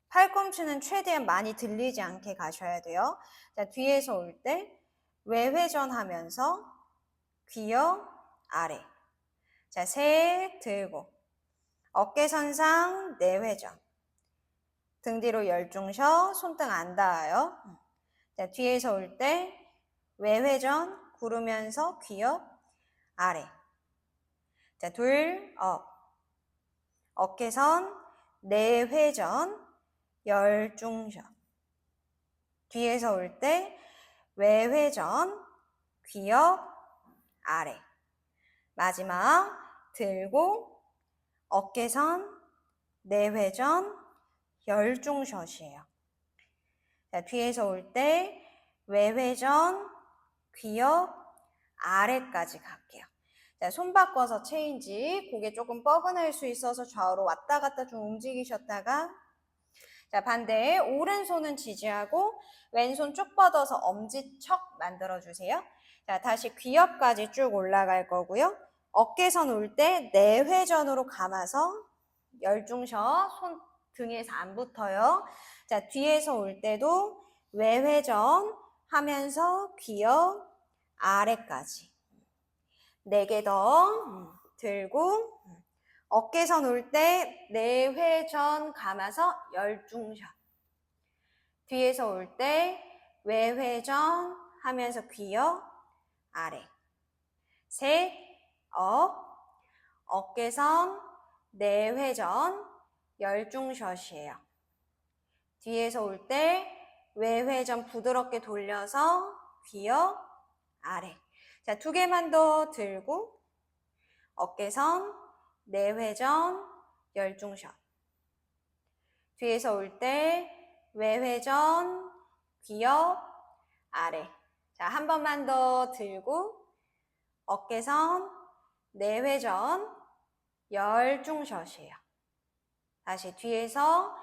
[SPEAKER 1] 팔꿈치는 최대한 많이 들리지 않게 가셔야 돼요. 자, 뒤에서 올 때 외회전 하면서 귀엽 아래. 자, 셋 들고 어깨선상 내회전. 등 뒤로 열중셔, 손등 안 닿아요. 자, 뒤에서 올 때 외회전 구르면서 귀엽 아래. 자, 둘, 업. 어깨선 내회전 열중셔. 뒤에서 올 때 외회전 귀엽 아래. 마지막 들고 어깨선 내회전 열중샷이에요. 자, 뒤에서 올 때 외회전 귀엽 아래까지 갈게요. 자, 손 바꿔서 체인지. 고개 조금 뻐근할 수 있어서 좌우로 왔다 갔다 좀 움직이셨다가 자, 반대 오른손은 지지하고 왼손 쭉 뻗어서 엄지척 만들어주세요. 자, 다시 귀엽까지 쭉 올라갈 거고요. 어깨선 올 때 내회전으로 감아서 열중셔. 손 등에서 안 붙어요. 자, 뒤에서 올 때도 외회전 하면서 귀엽 아래까지. 4개 더 들고 어깨선 올 때 내회전 감아서 열중셔. 뒤에서 올 때 외회전 하면서 귀엽 아래. 셋, 어깨선 내회전 열중샷이에요. 뒤에서 올 때 외회전 부드럽게 돌려서 귀엽 아래. 자, 2개만 더 들고 어깨선 내회전 열중샷. 뒤에서 올 때 외회전, 귀엽, 아래. 자, 한 번만 더 들고 어깨선, 내회전, 열중샷이에요. 다시 뒤에서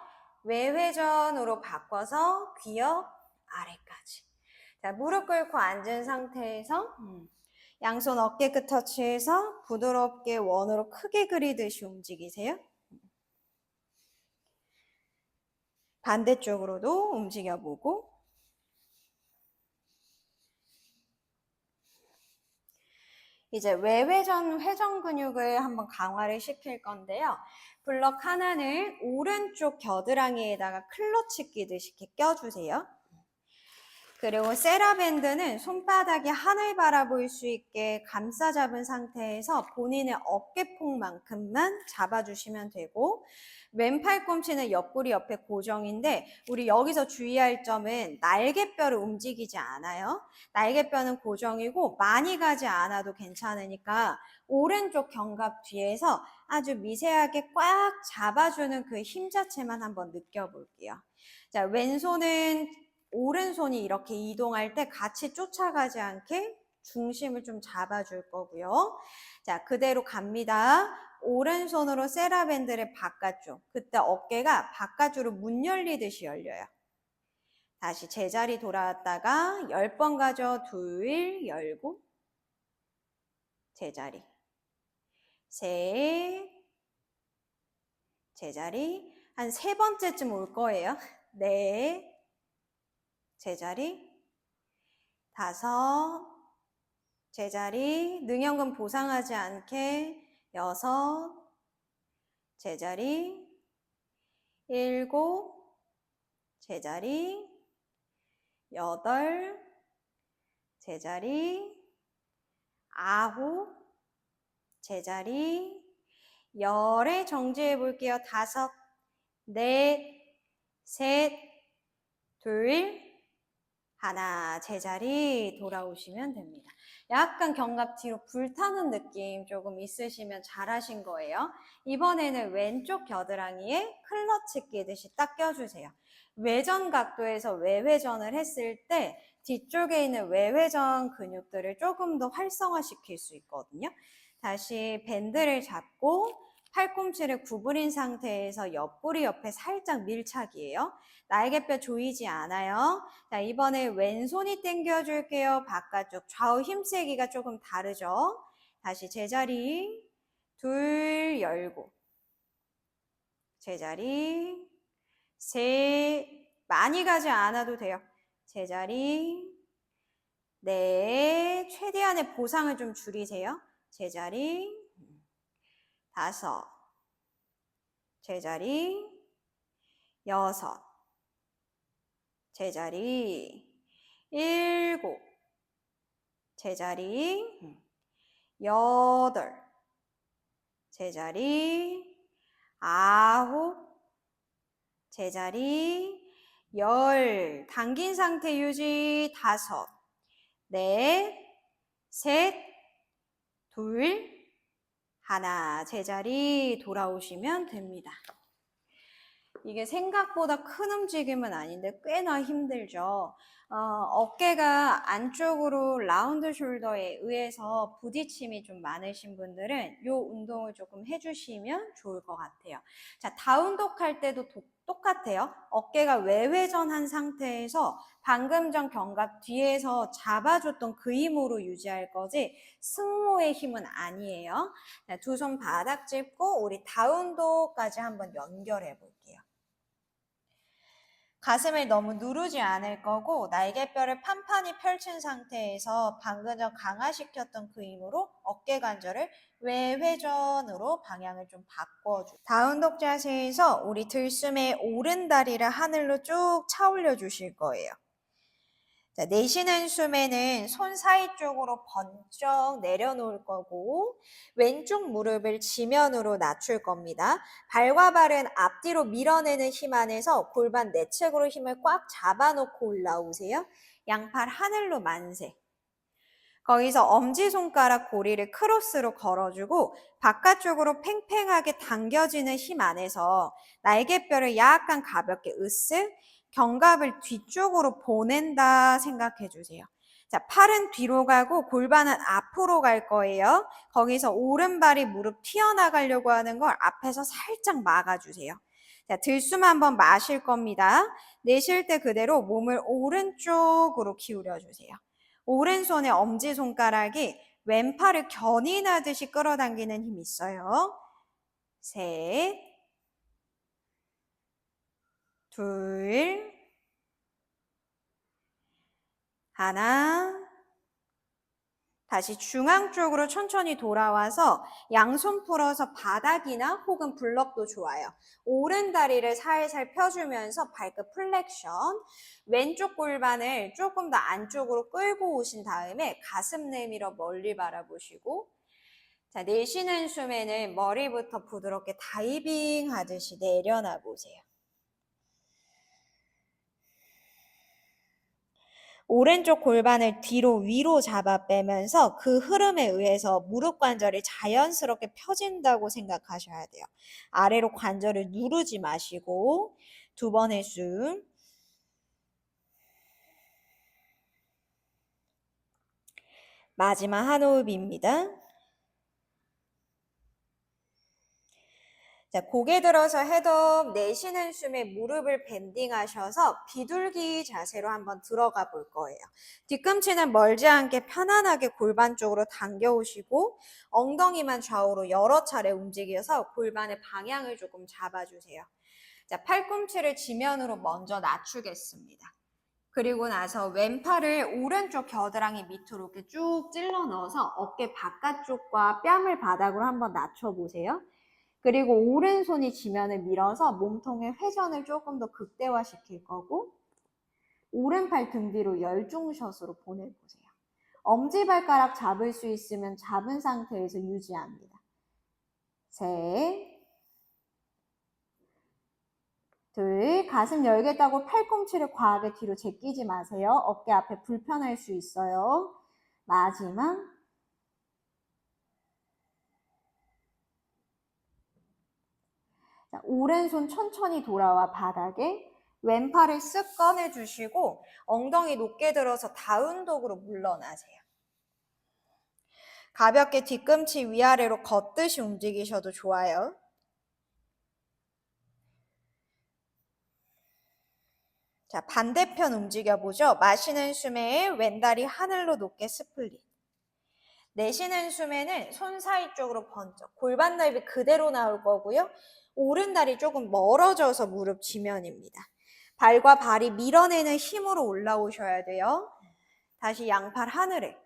[SPEAKER 1] 외회전으로 바꿔서 귀엽, 아래까지. 자, 무릎 꿇고 앉은 상태에서 양손 어깨 끝 터치해서 부드럽게 원으로 크게 그리듯이 움직이세요. 반대쪽으로도 움직여보고 이제 외회전 회전 근육을 한번 강화를 시킬 건데요. 블럭 하나는 오른쪽 겨드랑이에다가 클러치 끼듯이 이렇게 껴주세요. 그리고 세라밴드는 손바닥이 하늘 바라볼 수 있게 감싸 잡은 상태에서 본인의 어깨폭만큼만 잡아주시면 되고 왼팔 꿈치는 옆구리 옆에 고정인데 우리 여기서 주의할 점은 날개뼈를 움직이지 않아요. 날개뼈는 고정이고 많이 가지 않아도 괜찮으니까 오른쪽 견갑 뒤에서 아주 미세하게 꽉 잡아주는 그 힘 자체만 한번 느껴볼게요. 자, 왼손은 오른손이 이렇게 이동할 때 같이 쫓아가지 않게 중심을 좀 잡아줄 거고요. 자, 그대로 갑니다. 오른손으로 세라밴드를 바깥쪽. 그때 어깨가 바깥으로 문 열리듯이 열려요. 다시 제자리 돌아왔다가 10번 가죠. 둘, 열고. 제자리. 셋. 제자리. 한 3번째쯤 올 거예요. 넷. 제자리. 5. 제자리. 능형근 보상하지 않게. 6. 제자리. 7. 제자리. 8. 제자리. 9. 제자리. 10에 정지해 볼게요. 5. 넷. 셋. 둘. 하나. 제자리 돌아오시면 됩니다. 약간 견갑 뒤로 불타는 느낌 조금 있으시면 잘하신 거예요. 이번에는 왼쪽 겨드랑이에 클러치 끼듯이 딱 껴주세요. 외전 각도에서 외회전을 했을 때 뒤쪽에 있는 외회전 근육들을 조금 더 활성화시킬 수 있거든요. 다시 밴드를 잡고 팔꿈치를 구부린 상태에서 옆구리 옆에 살짝 밀착이에요. 날개뼈 조이지 않아요. 자, 이번에 왼손이 당겨줄게요. 바깥쪽 좌우 힘세기가 조금 다르죠. 다시 제자리. 둘, 열고. 제자리. 셋. 많이 가지 않아도 돼요. 제자리. 넷. 최대한의 보상을 좀 줄이세요. 제자리. 5. 제자리. 6. 제자리. 7. 제자리. 8. 제자리. 9. 제자리. 10. 당긴 상태 유지. 5. 넷. 셋. 둘. 하나. 제자리 돌아오시면 됩니다. 이게 생각보다 큰 움직임은 아닌데 꽤나 힘들죠. 어깨가 안쪽으로 라운드 숄더에 의해서 부딪힘이 좀 많으신 분들은 이 운동을 조금 해주시면 좋을 것 같아요. 자, 다운독 할 때도 똑같아요. 어깨가 외회전한 상태에서 방금 전 견갑 뒤에서 잡아줬던 그 힘으로 유지할 거지 승모의 힘은 아니에요. 두 손 바닥 짚고 우리 다운독까지 한번 연결해 볼게요. 가슴을 너무 누르지 않을 거고 날개뼈를 판판히 펼친 상태에서 방금 전 강화시켰던 그 힘으로 어깨 관절을 외회전으로 방향을 좀 바꿔줘. 다운독 자세에서 우리 들숨의 오른 다리를 하늘로 쭉 차올려 주실 거예요. 자, 내쉬는 숨에는 손 사이 쪽으로 번쩍 내려놓을 거고 왼쪽 무릎을 지면으로 낮출 겁니다. 발과 발은 앞뒤로 밀어내는 힘 안에서 골반 내측으로 힘을 꽉 잡아놓고 올라오세요. 양팔 하늘로 만세. 거기서 엄지손가락 고리를 크로스로 걸어주고 바깥쪽으로 팽팽하게 당겨지는 힘 안에서 날개뼈를 약간 가볍게 으쓱, 견갑을 뒤쪽으로 보낸다 생각해 주세요. 자, 팔은 뒤로 가고 골반은 앞으로 갈 거예요. 거기서 오른발이 무릎 튀어나가려고 하는 걸 앞에서 살짝 막아주세요. 자, 들숨 한번 마실 겁니다. 내쉴 때 그대로 몸을 오른쪽으로 기울여 주세요. 오른손의 엄지손가락이 왼팔을 견인하듯이 끌어당기는 힘이 있어요. 셋, 둘, 하나. 다시 중앙 쪽으로 천천히 돌아와서 양손 풀어서 바닥이나 혹은 블럭도 좋아요. 오른 다리를 살살 펴주면서 발끝 플렉션. 왼쪽 골반을 조금 더 안쪽으로 끌고 오신 다음에 가슴 내밀어 멀리 바라보시고, 자, 내쉬는 숨에는 머리부터 부드럽게 다이빙 하듯이 내려놔 보세요. 오른쪽 골반을 뒤로 위로 잡아 빼면서 그 흐름에 의해서 무릎 관절이 자연스럽게 펴진다고 생각하셔야 돼요. 아래로 관절을 누르지 마시고 두 번의 숨. 마지막 한 호흡입니다. 자, 고개 들어서 헤드업, 내쉬는 숨에 무릎을 밴딩하셔서 비둘기 자세로 한번 들어가 볼 거예요. 뒤꿈치는 멀지 않게 편안하게 골반 쪽으로 당겨오시고 엉덩이만 좌우로 여러 차례 움직여서 골반의 방향을 조금 잡아주세요. 자, 팔꿈치를 지면으로 먼저 낮추겠습니다. 그리고 나서 왼팔을 오른쪽 겨드랑이 밑으로 이렇게 쭉 찔러 넣어서 어깨 바깥쪽과 뺨을 바닥으로 한번 낮춰보세요. 그리고 오른손이 지면을 밀어서 몸통의 회전을 조금 더 극대화시킬 거고 오른팔 등 뒤로 열중샷으로 보내보세요. 엄지발가락 잡을 수 있으면 잡은 상태에서 유지합니다. 셋, 둘, 가슴 열겠다고 팔꿈치를 과하게 뒤로 제끼지 마세요. 어깨 앞에 불편할 수 있어요. 마지막, 자, 오른손 천천히 돌아와 바닥에 왼팔을 쓱 꺼내주시고 엉덩이 높게 들어서 다운독으로 물러나세요. 가볍게 뒤꿈치 위아래로 걷듯이 움직이셔도 좋아요. 자, 반대편 움직여보죠. 마시는 숨에 왼다리 하늘로 높게 스플릿. 내쉬는 숨에는 손 사이 쪽으로 번쩍. 골반 넓이 그대로 나올 거고요. 오른 다리 조금 멀어져서 무릎 지면입니다. 발과 발이 밀어내는 힘으로 올라오셔야 돼요. 다시 양팔 하늘에.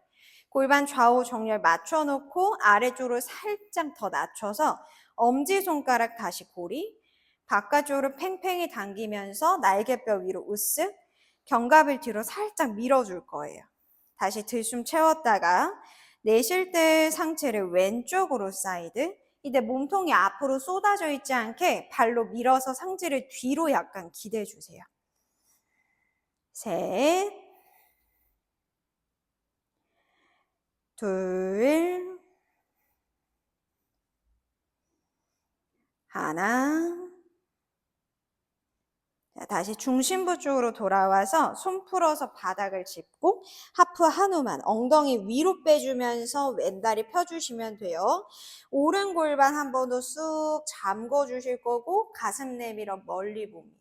[SPEAKER 1] 골반 좌우 정렬 맞춰놓고 아래쪽으로 살짝 더 낮춰서 엄지손가락 다시 고리. 바깥쪽으로 팽팽히 당기면서 날개뼈 위로 으쓱. 견갑을 뒤로 살짝 밀어줄 거예요. 다시 들숨 채웠다가 내쉴 때 상체를 왼쪽으로 사이드. 이때 몸통이 앞으로 쏟아져 있지 않게 발로 밀어서 상체를 뒤로 약간 기대주세요. 셋, 둘, 하나. 자, 다시 중심부 쪽으로 돌아와서 손 풀어서 바닥을 짚고 하프 한우만 엉덩이 위로 빼주면서 왼다리 펴주시면 돼요. 오른 골반 한 번 더 쑥 잠궈 주실 거고 가슴 내밀어 멀리 봅니다.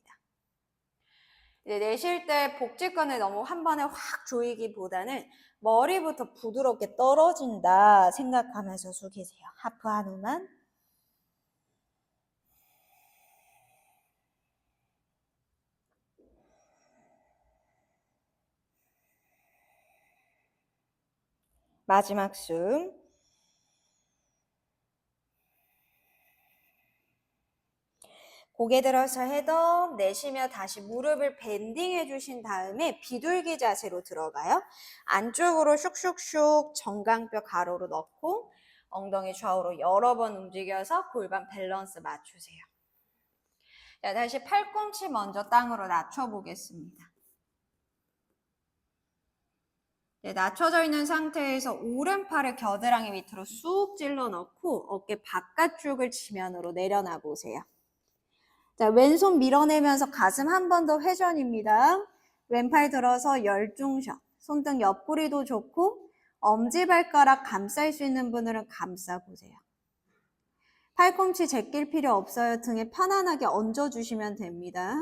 [SPEAKER 1] 이제 내쉴 때 복직근을 너무 한 번에 확 조이기보다는 머리부터 부드럽게 떨어진다 생각하면서 숙이세요. 하프 한우만. 마지막 숨. 고개 들어서 헤드업, 내쉬며 다시 무릎을 밴딩해 주신 다음에 비둘기 자세로 들어가요. 안쪽으로 슉슉슉 정강뼈 가로로 넣고 엉덩이 좌우로 여러 번 움직여서 골반 밸런스 맞추세요. 자, 다시 팔꿈치 먼저 땅으로 낮춰보겠습니다. 낮춰져 있는 상태에서 오른팔을 겨드랑이 밑으로 쑥 찔러 넣고 어깨 바깥쪽을 지면으로 내려놔 보세요. 자, 왼손 밀어내면서 가슴 한 번 더 회전입니다. 왼팔 들어서 열중샷. 손등 옆구리도 좋고 엄지발가락 감쌀 수 있는 분들은 감싸보세요. 팔꿈치 제낄 필요 없어요. 등에 편안하게 얹어주시면 됩니다.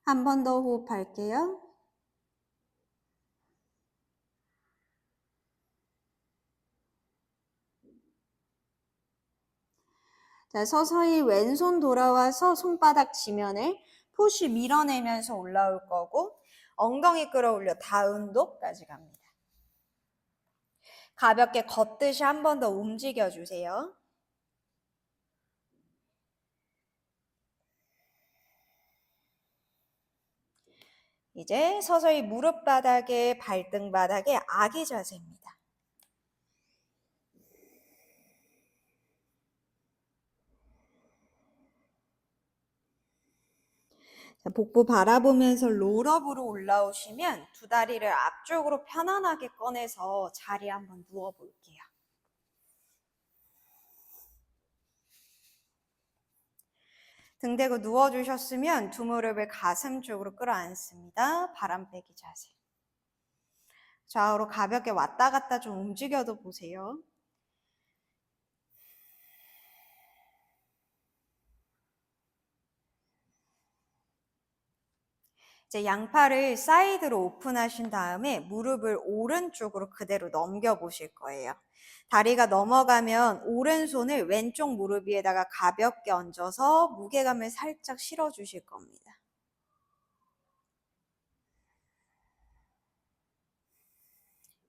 [SPEAKER 1] 한 번 더 호흡할게요. 자, 서서히 왼손 돌아와서 손바닥 지면을 푸시 밀어내면서 올라올 거고 엉덩이 끌어올려 다운독까지 갑니다. 가볍게 걷듯이 한 번 더 움직여주세요. 이제 서서히 무릎 바닥에 발등 바닥에 아기 자세입니다. 자, 복부 바라보면서 롤업으로 올라오시면 두 다리를 앞쪽으로 편안하게 꺼내서 자리에 한번 누워볼게요. 등 대고 누워주셨으면 두 무릎을 가슴 쪽으로 끌어안습니다. 바람 빼기 자세. 좌우로 가볍게 왔다 갔다 좀 움직여도 보세요. 이제 양팔을 사이드로 오픈하신 다음에 무릎을 오른쪽으로 그대로 넘겨보실 거예요. 다리가 넘어가면 오른손을 왼쪽 무릎 위에다가 가볍게 얹어서 무게감을 살짝 실어주실 겁니다.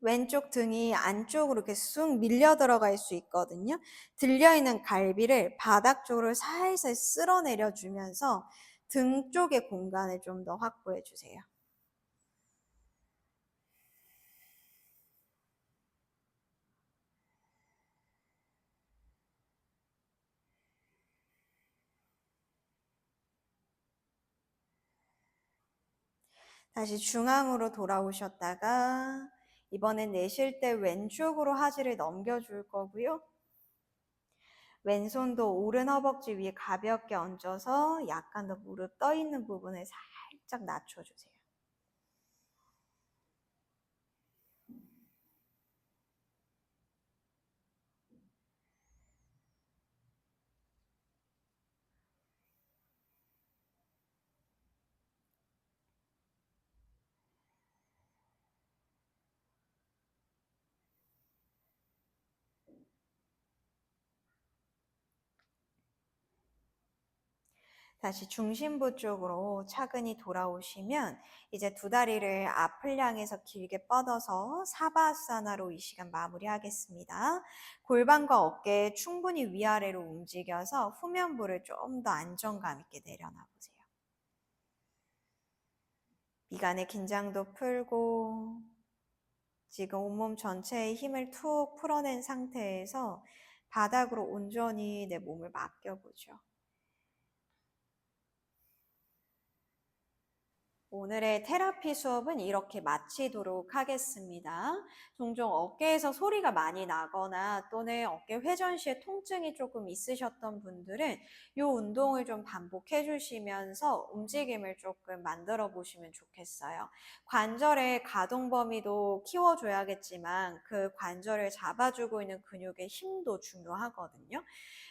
[SPEAKER 1] 왼쪽 등이 안쪽으로 이렇게 쑥 밀려 들어갈 수 있거든요. 들려있는 갈비를 바닥 쪽으로 살살 쓸어내려 주면서 등 쪽의 공간을 좀 더 확보해 주세요. 다시 중앙으로 돌아오셨다가 이번엔 내쉴 때 왼쪽으로 하지를 넘겨줄 거고요. 왼손도 오른 허벅지 위에 가볍게 얹어서 약간 더 무릎 떠 있는 부분을 살짝 낮춰주세요. 다시 중심부 쪽으로 차근히 돌아오시면 이제 두 다리를 앞을 향해서 길게 뻗어서 사바아사나로 이 시간 마무리하겠습니다. 골반과 어깨 충분히 위아래로 움직여서 후면부를 좀 더 안정감 있게 내려놔 보세요. 미간의 긴장도 풀고 지금 온몸 전체의 힘을 툭 풀어낸 상태에서 바닥으로 온전히 내 몸을 맡겨보죠. 오늘의 테라피 수업은 이렇게 마치도록 하겠습니다. 종종 어깨에서 소리가 많이 나거나 또는 어깨 회전 시에 통증이 조금 있으셨던 분들은 이 운동을 좀 반복해 주시면서 움직임을 조금 만들어 보시면 좋겠어요. 관절의 가동 범위도 키워줘야겠지만 그 관절을 잡아주고 있는 근육의 힘도 중요하거든요.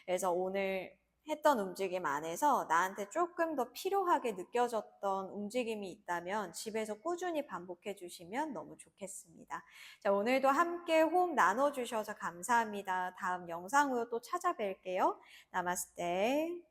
[SPEAKER 1] 그래서 오늘 했던 움직임 안에서 나한테 조금 더 필요하게 느껴졌던 움직임이 있다면 집에서 꾸준히 반복해 주시면 너무 좋겠습니다. 자, 오늘도 함께 호흡 나눠주셔서 감사합니다. 다음 영상으로 또 찾아뵐게요. 나마스테.